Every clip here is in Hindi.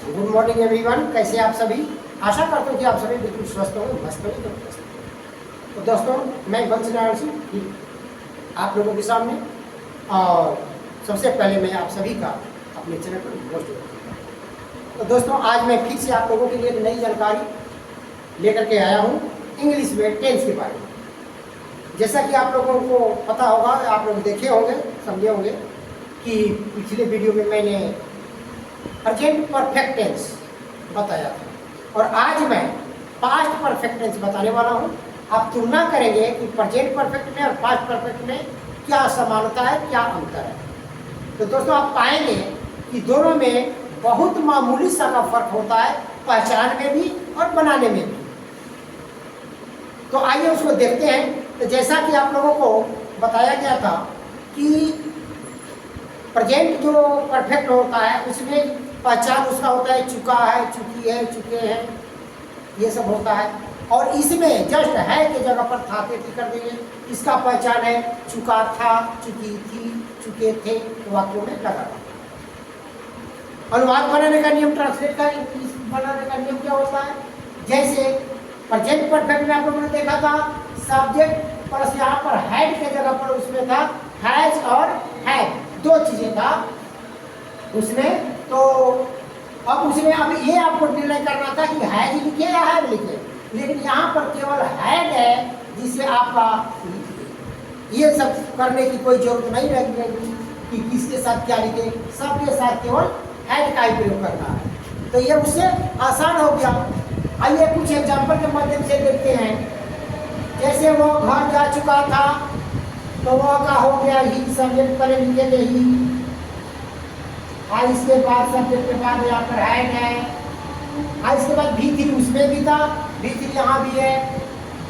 Good morning everyone. कैसे आप सभी? आशा करता हूँ कि आप सभी बिल्कुल स्वस्थ होंगे, मस्त होंगे, तंदुरुस्त होंगे। तो दोस्तों, मैं बंसीलाल सिंह आप लोगों के सामने, और सबसे पहले मैं आप सभी का अपने चैनल पर पोस्ट करता हूँ। तो दोस्तों, आज मैं फिर से आप लोगों के लिए एक नई जानकारी लेकर के आया हूँ इंग्लिश में टेंस के बारे में। जैसा कि आप लोगों को पता होगा, आप लोग देखे होंगे, समझे होंगे कि पिछले वीडियो में मैंने प्रेजेंट परफेक्ट टेंस बताया था, और आज मैं पास्ट परफेक्ट टेंस बताने वाला हूँ। आप तुलना करेंगे कि प्रेजेंट परफेक्ट में और पास्ट परफेक्ट में क्या समानता है, क्या अंतर है। तो दोस्तों, आप पाएंगे कि दोनों में बहुत मामूली सा का फर्क होता है, पहचान में भी और बनाने में भी। तो आइए उसको देखते हैं। तो जैसा कि आप लोगों को बताया गया था कि प्रेजेंट जो परफेक्ट होता है उसमें पहचान उसका होता है चुका है, चुकी है, चुके हैं, ये सब होता है। और इसमें जस्ट है की जगह पर था थे कर देंगे। इसका पहचान है चुका था, चुकी थी, चुके थे, तो वाक्यों में लगा। अनुवाद बनाने का नियम, ट्रांसलेट का बनाने का नियम क्या होता है? जैसे प्रेजेंट परफेक्ट में आप लोगों ने देखा था सब्जेक्ट प्लस यहाँ पर हैड के जगह पर उसमें था हैज और हैड, दो चीजें था उसमें। तो अब उसमें अब ये आपको निर्णय करना था कि हैज लिखे या हैड लिखे, लेकिन यहाँ पर केवल हैड है, जिससे आपका ये सब करने की कोई जरूरत नहीं रहेगी कि किसके साथ क्या लिखे, सबके साथ केवल हैड का ही प्रयोग करना है। तो ये उससे आसान हो गया। आइए कुछ एग्जाम्पल के माध्यम से देखते हैं। जैसे वो घर जा चुका था, तो वो का हो गया ही, सब्जेक्ट पहले लिखे थे ही, और इसके बाद सब्जेक्ट के बाद यहाँ पर हैड है, और इसके बाद भी थी उसमें भी था, भी थी यहाँ भी है।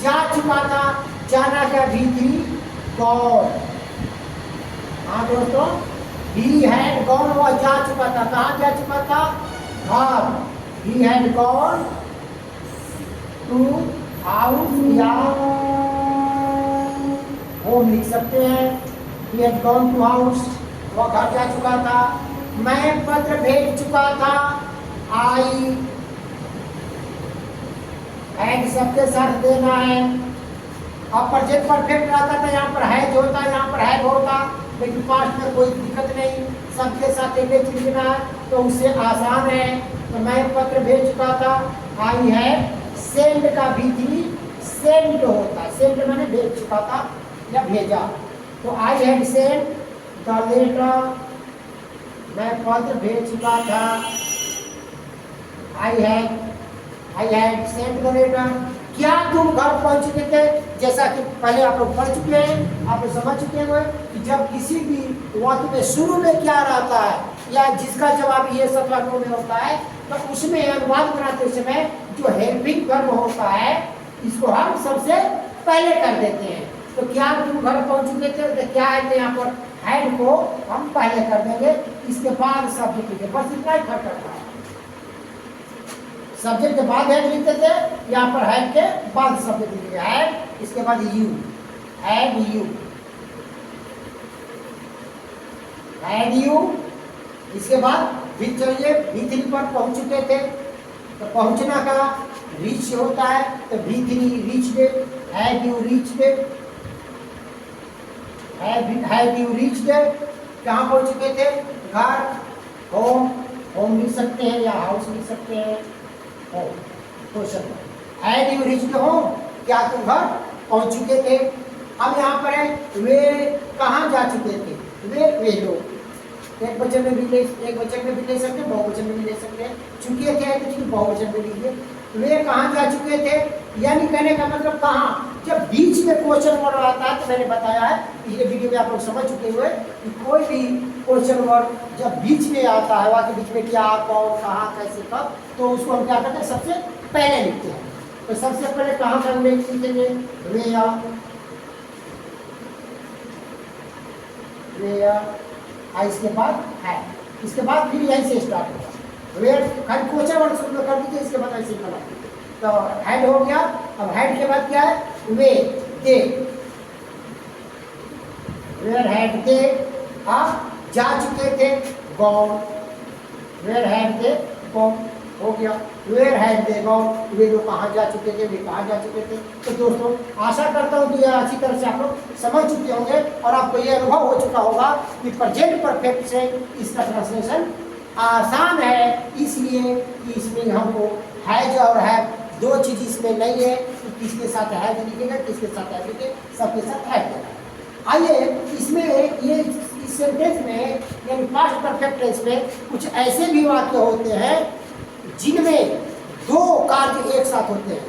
जा चुका था, जाना का भी थी गॉन। हाँ दोस्तों, ही हैड गॉन, वो जा चुका था, कहाँ जा चुका था? घर। He had gone to house या होम लिख सकते हैं। He had gone to house, वो घर जा चुका था। मैं पत्र भेज चुका था, आई हैड सबके साथ देना है। अब प्रेजेंट परफेक्ट रहता था, यहाँ पर हैज होता, यहाँ पर हैव होता, लेकिन पास्ट में कोई दिक्कत नहीं, सबके साथ एक चीज लिखना है, तो उससे आसान है। तो मैं पत्र भेज चुका था, आई हैव सेंड का भी थी सेंड होता, सेंड मैंने भेज चुका था या भेजा। तो I had send the letter, मैं पत्र भेज चुका था, I had send the letter. क्या तुम घर पहुंच चुके थे? जैसा कि पहले आप लोग पढ़ चुके हैं, आप लोग समझ चुके हैं कि जब किसी भी वाक्य में शुरू में क्या रहता है या जिसका जवाब ये सब वाक्यों में होता है, तो उसमें अनुवाद बनाते समय जो हेल्पिंग वर्ब होता है, इसको हम सबसे पहले कर देते हैं। तो क्या तुम घर पहुंच चुके थे, तो क्या है, यहाँ पर हैड को हम पहले कर देंगे, इसके बाद सब्जेक्ट लिखेंगे, बस इतना ही फर्क करता है। सब्जेक्ट के बाद हैड लिखते थे, यहाँ पर हैड के बाद सब्जेक्ट लिखेंगे, हैड, इसके बाद you, had you, had you. इसके बाद भी चलिए भी3 पर पहुंच चुके थे, तो पहुंचना का रीच होता है, तो भी3 reached, have you reached, have you reached, कहाँ पहुंच चुके थे? घर, होम, होम लिख सकते हैं या हाउस लिख सकते हैं, home. Question, have you reached home, क्या तुम घर पहुंच चुके थे? अब यहाँ पर है वे कहाँ जा चुके थे, वे लोग, एक वचन में भी ले सकते हैं, बहुवचन में भी ले सकते हैं। चुके थे तो ठीक बहुवचन में लीजिए। वे कहाँ जा चुके थे, यानी कहने का मतलब कहाँ। जब बीच में क्वेश्चन वर्ड आता है, तो मैंने बताया है पिछले वीडियो में, आप लोग समझ चुके हुए कि कोई भी क्वेश्चन वर्ड जब बीच में आता है, वहाँ के बीच में क्या, कौन, कहाँ, कैसे, कब, तो उसको हम क्या करते हैं, सबसे पहले लिखते हैं। तो सबसे पहले कहाँ का उल्लेख लिखेंगे? इसके बाद है, इसके बाद फिर यहीं से स्टार्ट होगा। वेयर खाली क्वेश्चन वर्ड शुरू कर दीजिए, इसके बाद ऐसे बना। तो हैड हो गया। अब हैड के बाद क्या है? वे, दे, वेयर हैड दे, आप जा चुके थे, gone, where had they gone हो गया। वेयर हैड दे गॉन, वे लोग कहाँ जा चुके थे, वे कहाँ जा चुके थे। तो दोस्तों आशा करता हूँ कि यह अच्छी तरह से आप लोग समझ चुके होंगे और आपको ये अनुभव हो चुका होगा कि प्रेजेंट परफेक्ट से इसका ट्रांसलेशन आसान है, इसलिए कि इसमें हमको हैज और हैव दो चीज इसमें नहीं है कि किसके साथ हैज लिखेगा, किसके साथ हैव लिखेगा, सबके साथ हैव लिखेगा। आइए इसमें ये इस सेंटेंस में यानी पास्ट परफेक्ट टेंस में कुछ ऐसे भी वाक्य होते हैं जिनमें दो कार्य एक साथ होते हैं,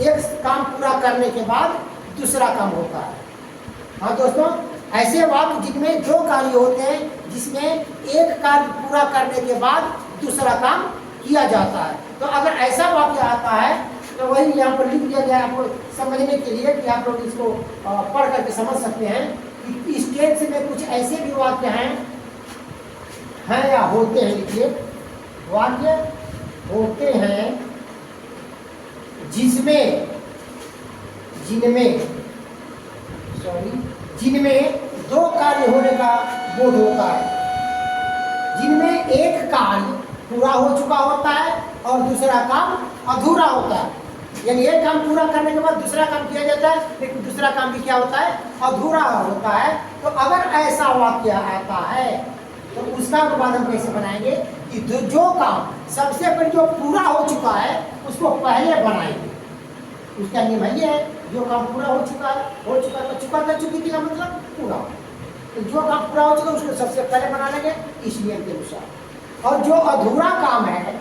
एक काम पूरा करने के बाद दूसरा काम होता है। हाँ दोस्तों, ऐसे वाक्य जिनमें दो कार्य होते हैं जिसमें एक कार्य पूरा करने के बाद दूसरा काम किया जाता है। तो अगर ऐसा वाक्य आता है तो वही यहाँ पर लिख दिया गया है आपको समझने के लिए कि आप लोग इसको पढ़ करके समझ सकते हैं कि इस टेंस में कुछ ऐसे भी वाक्य हैं या होते हैं। लिखिए, वाक्य होते हैं जिनमें दो कार्य होने का बोध होता है, जिनमें एक कार्य पूरा हो चुका होता है और दूसरा काम अधूरा होता है। यानी एक काम पूरा करने के बाद दूसरा काम किया जाता है, लेकिन दूसरा काम भी क्या होता है, अधूरा होता है। तो अगर ऐसा वाक्य आता है तो उसका अनुवाद हम कैसे बनाएंगे कि जो काम सबसे पहले जो पूरा हो चुका है उसको पहले बनाएंगे। उसका नियम ये है, जो काम पूरा हो चुका था चुकी थी का मतलब पूरा। तो जो काम पूरा हो चुका है उसको सबसे पहले बना लेंगे इस नियम के अनुसार, और जो अधूरा काम है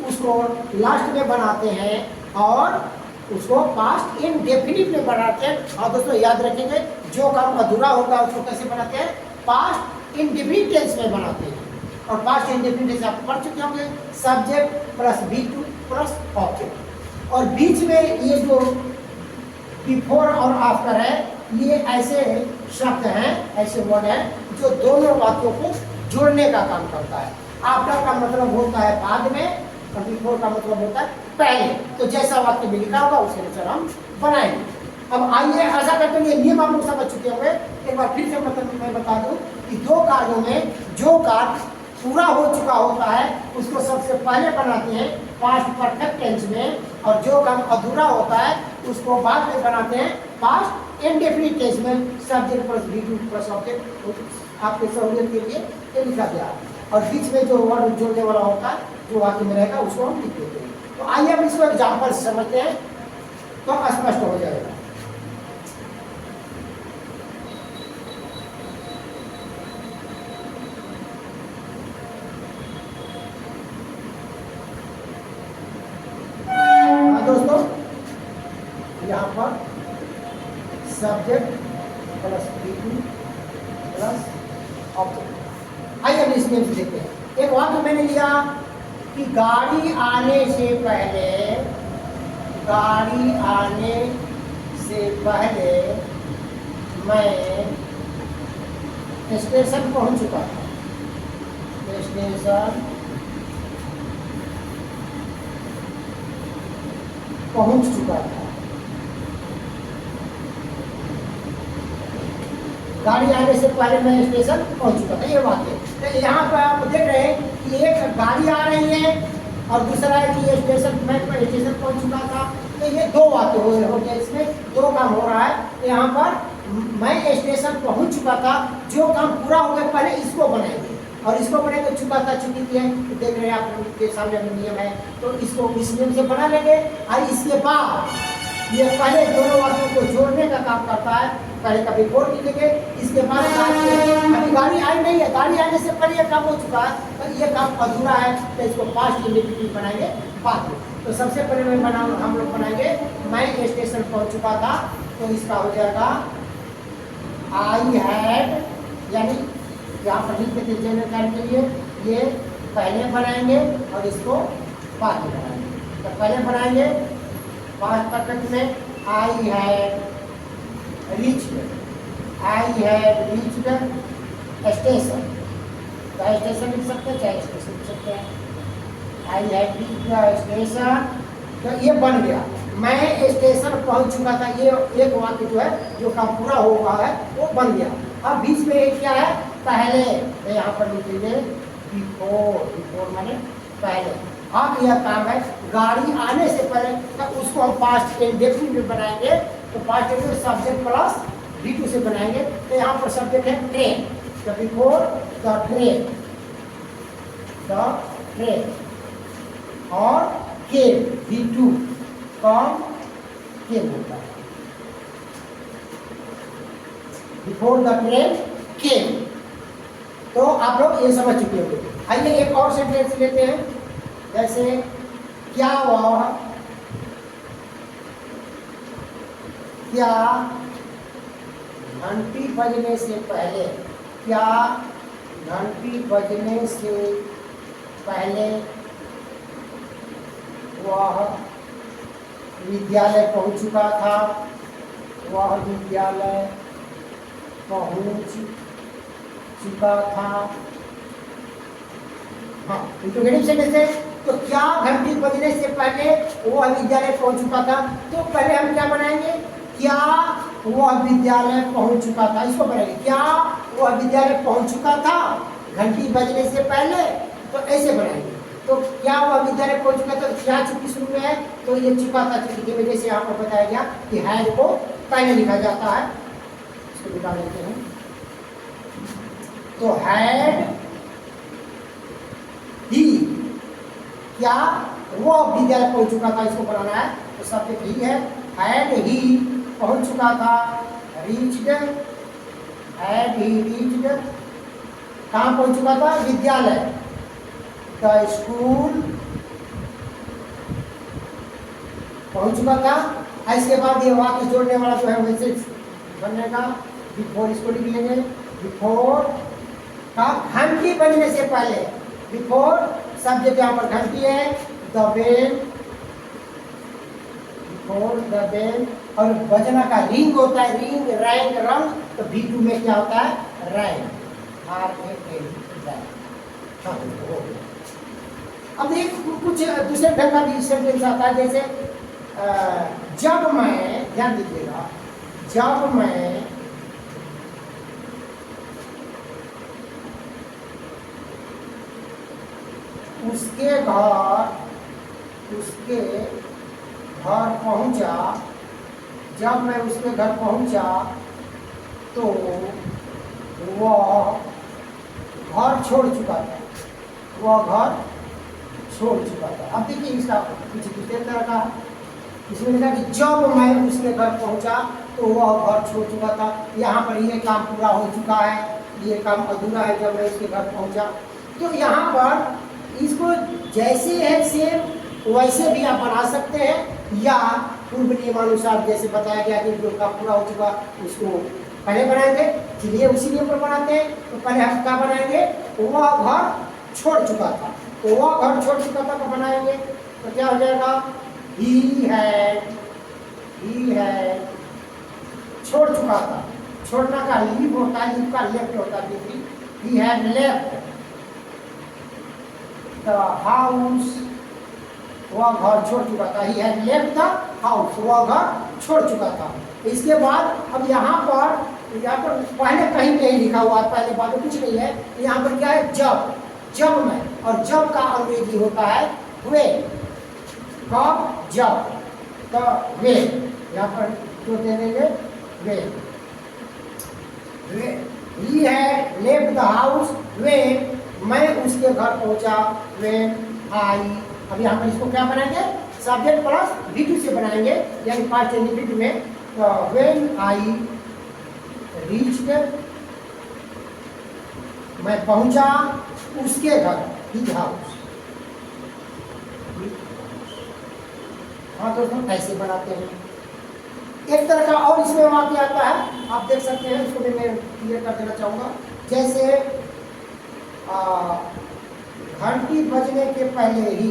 उसको लास्ट में बनाते हैं और उसको पास्ट इंडेफिनिट में बनाते हैं। और दोस्तों याद रखेंगे, जो काम अधूरा होगा उसको कैसे बनाते हैं, पास्ट इंडेफिनिट टेंस में बनाते हैं। और पास्ट इंडेफिनिट टेंस आप पढ़ चुके होंगे, subject plus V2 plus object. और बीच में ये जो बिफोर और आफ्टर है, ये ऐसे शब्द हैं, ऐसे वर्ड हैं जो दोनों वाक्यों को जोड़ने का काम करता है। आफ्टर का मतलब होता है बाद में और बिफोर का मतलब होता है पहले। तो जैसा वाक्य में लिखा होगा उसके अनुसार हम बनाएंगे। अब आइए, ऐसा करते हुए नियम आप लोग समझ चुके होंगे, एक बार फिर से मतलब मैं बता दूं कि दो कार्यों में जो कार्य पूरा हो चुका होता है उसको सबसे पहले बनाते हैं पास्ट परफेक्ट टेंस में, और जो काम अधूरा होता है उसको बाद में बनाते हैं पास्ट इंडेफिनिट टेंस में। Subject plus V2 plus object आपके सहूलियत के लिए ये लिखा गया, और बीच में जो वर्ड जोड़ने वाला होता है जो वाक्य में रहेगा उसको हम लिख देते हैं। तो आइए अब इसको एग्जाम्पल समझते हैं तो स्पष्ट हो जाएगा। दोस्तों यहाँ पर subject plus V2 plus object. आइए हम इसमें देखते हैं। एक वाक्य मैंने लिया कि गाड़ी आने से पहले मैं स्टेशन पहुंच चुका था। स्टेशन पहुंच चुका था। गाड़ी आने से पहले मैं स्टेशन पहुंच चुका था, ये वाक्य। तो यहाँ पर आप देख रहे हैं कि एक गाड़ी आ रही है और दूसरा है कि ये स्टेशन मैं स्टेशन पहुंच चुका था। तो ये दो वाक्य हो गए, इसमें दो काम हो रहा है। यहाँ पर मैं स्टेशन पहुंच चुका था, जो काम पूरा हो गया पहले इसको बनाएंगे, और इसको बनाएंगे चुका था चुकी थी है, तो देख रहे हैं आप के सामने नियम है, तो इसको इस नियम से बना लेंगे। और इसके बाद ये पहले दोनों वाक्यों को जोड़ने का काम करता है। पहले का बिफोर लिखेंगे, इसके बाद अभी गाड़ी आई नहीं है, गाड़ी आने से पहले ये काम हो चुका है, तो ये काम अधूरा है, तो इसको पास्ट इंडेफिनिट बनाएंगे बाद में। तो सबसे पहले हम लोग बनाएंगे मैं स्टेशन पहुंच चुका था, तो इसका हो जाएगा आई हैड, यानी यहाँ पर लिख देते जनरल के लिए, ये पहले बनाएंगे और इसको बाद में बनाएंगे। तो पहले बनाएंगे पास्ट परफेक्ट में आई हैड रीच्ड स्टेशन, चाहे स्टेशन लिख सकते हैं चाहे स्टेशन लिख सकते हैं। आई हैड रीच्ड स्टेशन, तो ये बन गया मैं स्टेशन पहुंच चुका था। ये एक वाक्य जो है जो काम पूरा हुआ है वो बन गया। अब बीच में एक क्या है, पहले। तो यहाँ पर लिखेंगे बिफोर, बिफोर माने पहले। आ गया काम है, गाड़ी आने से पहले तक उसको हम पास्ट इंडेफिनिट में बनाएंगे। तो past indefinite subject plus V2 से बनाएंगे। तो यहाँ पर सब्जेक्ट है ट्रेन, तो बिफोर द ट्रेन और केम V2 कम केम होता है, बिफोर द ट्रेन केम। तो आप लोग ये समझ चुके होंगे। आइए एक और सेंटेंस लेते हैं, जैसे क्या घंटी बजने से पहले, क्या घंटी बजने से पहले वह विद्यालय पहुंच चुका था, वह विद्यालय पहुंच चुका था। हाँ, इंट्रोगेटिव सेंटेंस है। तो क्या घंटी बजने से पहले वह विद्यालय पहुंच चुका था, तो पहले हम क्या बनाएंगे, क्या वह विद्यालय पहुंच चुका था, इसको बनाएंगे। क्या वह विद्यालय पहुंच चुका था घंटी बजने से पहले, तो ऐसे बनाएंगे। तो क्या वह विद्यालय पहुंच चुका था, क्या चूंकि शुरू में है तो ये चुका था चूंकि की वजह से यहाँ पर बताया गया कि हैड को पहले लिखा जाता है। इसको निकाल लेते हैं। तो हैड ही, क्या वह विद्यालय पहुंच चुका था, इसको बनाना है। तो सब्जेक्ट ही है, हैड ही पहुंच चुका था, रीच्ड, हैड ही रीच्ड, कहाँ पहुंच चुका था, विद्यालय, द स्कूल पहुंच चुका था। इसके बाद ये वाक्य जोड़ने वाला जो है वैसे बनेगा, बिफोर, इसको लिख लेंगे, बिफोर का घंटी बजने से पहले, बिफोर सब्जेक्ट यहाँ पर घंटी है, the bell, before the bell, और बजना का रिंग होता है, रिंग, रैंग, रंग, तो V2 में क्या होता है, रैंग, RANG, रैंग। अब एक कुछ दूसरे ढंग का भी सेंटेंस आता है, जैसे जब मैं, ध्यान दीजिएगा, जब मैं उसके घर पहुंचा, जब मैं उसके घर पहुंचा तो वह घर छोड़ चुका था, वह घर छोड़ चुका था। अब देखिए इसका कुछ दूसरे तरह का, इसमें लिखा कि जब मैं उसके घर पहुंचा तो वह घर छोड़ चुका था। यहाँ पर ये काम पूरा हो चुका है, ये काम अधूरा है, जब मैं उसके घर पहुंचा। तो यहाँ पर इसको जैसे है सेम वैसे भी आप बना सकते हैं, या पूर्व नियमानुसार जैसे बताया गया कि जो काम पूरा हो चुका उसको पहले बनाएंगे। चलिए उसी नियम पर बनाते हैं। तो पहले हम क्या बनाएंगे, वह घर छोड़ चुका था, तो वह घर छोड़ चुका था तो बनाएंगे। तो क्या हो जाएगा, ही है छोड़ चुका था, छोड़ना का लीव होता है, लीव का लेफ्ट होता है, he had left the house, वह घर छोड़ चुका था, he had left the house, वह घर छोड़ चुका था। इसके बाद अब यहाँ पर पहले कहीं नहीं लिखा हुआ, पहले बात कुछ नहीं है। यहाँ पर क्या है, जब में, और जब का अंग्रेजी होता है वे, कब, जब, तो वे, यहाँ पर जो दे देंगे वे, ही है लेफ्ट द हाउस, वे, मैं उसके घर पहुंचा, वे आई। अब यहाँ पर इसको क्या बनाएंगे, सब्जेक्ट प्लस V2 से बनाएंगे, यानी पास्ट इंडेफिनिट में। तो व्हेन आई रीच्ड, मैं पहुंचा उसके घर, हिज हाउस। हाँ दोस्तों, ऐसे बनाते हैं। एक तरह का और इसमें वाक्य आता है, आप देख सकते हैं, उसको भी मैं क्लियर कर देना चाहूँगा। जैसे घंटी बजने के पहले ही,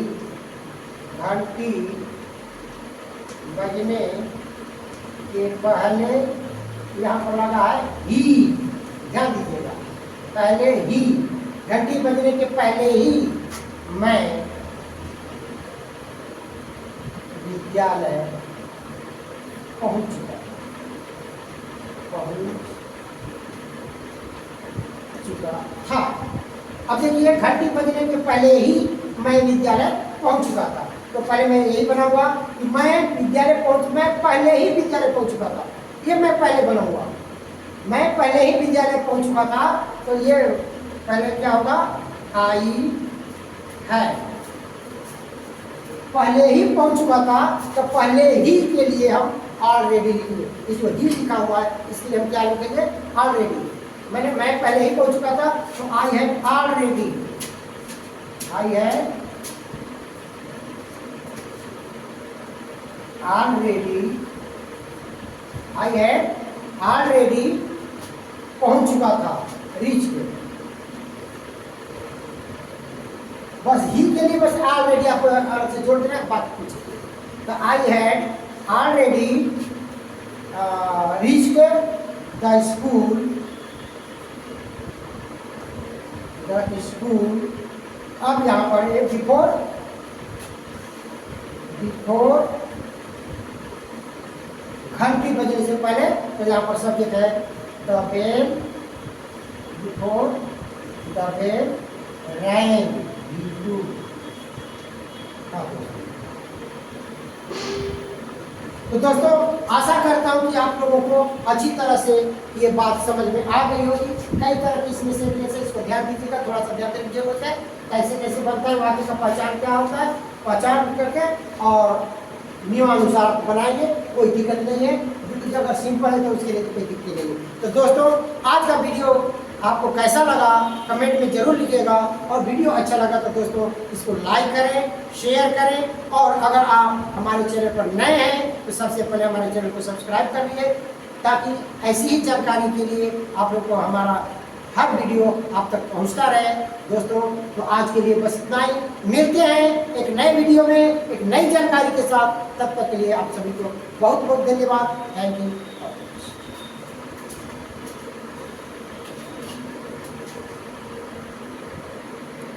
घंटी बजने के पहले, यहाँ पर लगा है ही, ध्यान दीजिएगा, पहले ही, घंटी बजने के पहले ही मैं विद्यालय पहुंच चुका था। अब देखिए, घंटी बजने के पहले ही मैं विद्यालय पहुंच चुका था। तो पहले मैं यही बनाऊंगा कि मैं पहले ही विद्यालय पहुंच चुका था, ये मैं पहले बनाऊंगा, मैं पहले ही विद्यालय पहुंच चुका था। तो ये पहले क्या होगा, आई है, पहले ही पहुंच चुका था, तो पहले ही के लिए हम ऑलरेडी लिखेंगे। इसमें ही लिखा हुआ है, इसके लिए हम क्या लिखेंगे, ऑलरेडी। मैं पहले ही पहुंच चुका था, तो आई है ऑलरेडी, आई है ऑलरेडी, आई है ऑलरेडी पहुंच चुका था, रीच पे। बस ही के लिए बस ऑलरेडी आपको अलग से जोड़ देना, बात पूछिए। तो I had already reached the school, अब यहाँ पर बिफोर घंटी बजने से पहले, तो यहाँ पर सब्जेक्ट है the bell, before the bell rang. तो दोस्तों आशा करता हूँ कि आप लोगों को अच्छी तरह से ये बात समझ में आ गई होगी। कई तरह की इसमें सेंटेंस है, इसको ध्यान दीजिएगा, थोड़ा सा ध्यान देने की जरूरत है। कैसे कैसे बनता है, वाक्य का पहचान क्या होता है, पहचान करके और नियमानुसार आप बनाएंगे, कोई दिक्कत नहीं है। अगर सिंपल है तो उसके लिए तो कोई दिक्कत नहीं है। तो दोस्तों आज का वीडियो आपको कैसा लगा कमेंट में जरूर लिखिएगा, और वीडियो अच्छा लगा तो दोस्तों इसको लाइक करें, शेयर करें, और अगर आप हमारे चैनल पर नए हैं तो सबसे पहले हमारे चैनल को सब्सक्राइब कर लीजिए, ताकि ऐसी ही जानकारी के लिए आप लोग को हमारा हर वीडियो आप तक पहुंचता रहे। दोस्तों तो आज के लिए बस इतना ही, मिलते हैं एक नए वीडियो में एक नई जानकारी के साथ। तब तक के लिए आप सभी को बहुत बहुत धन्यवाद। Thank you.